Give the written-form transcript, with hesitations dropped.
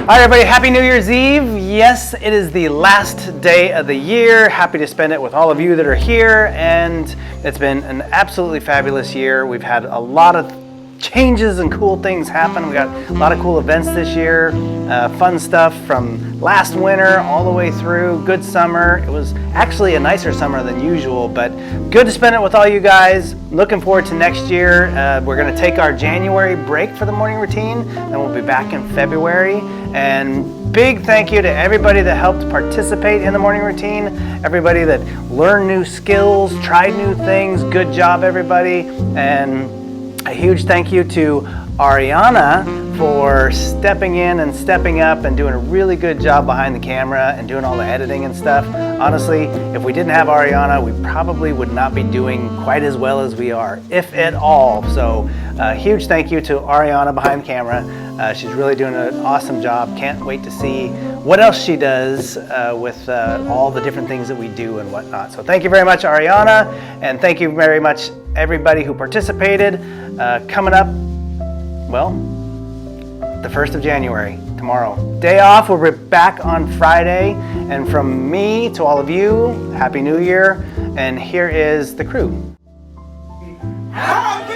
right, everybody, happy New Year's Eve. Yes, it is the last day of the year. Happy to spend it with all of you that are here, and it's been an absolutely fabulous year. We've had a lot of changes and cool things happen. We got a lot of cool events this year, fun stuff from last winter all the way through. Good summer. It was actually a nicer summer than usual, but good to spend it with all you guys. Looking forward to next year. We're going to take our January break for the morning routine, and we'll be back in February. And big thank you to everybody that helped participate in the morning routine, everybody that learned new skills, tried new things. Good job, everybody. And a huge thank you to Ariana for stepping in and stepping up and doing a really good job behind the camera and doing all the editing and stuff. Honestly, if we didn't have Ariana, we probably would not be doing quite as well as we are, if at all. So huge thank you to Ariana behind the camera. She's really doing an awesome job. Can't wait to see what else she does with all the different things that we do and whatnot. So thank you very much, Ariana, and thank you very much everybody who participated. Coming up, well, the 1st of January, tomorrow. Day off, we'll be back on Friday. And from me to all of you, Happy New Year. And here is the crew. Happy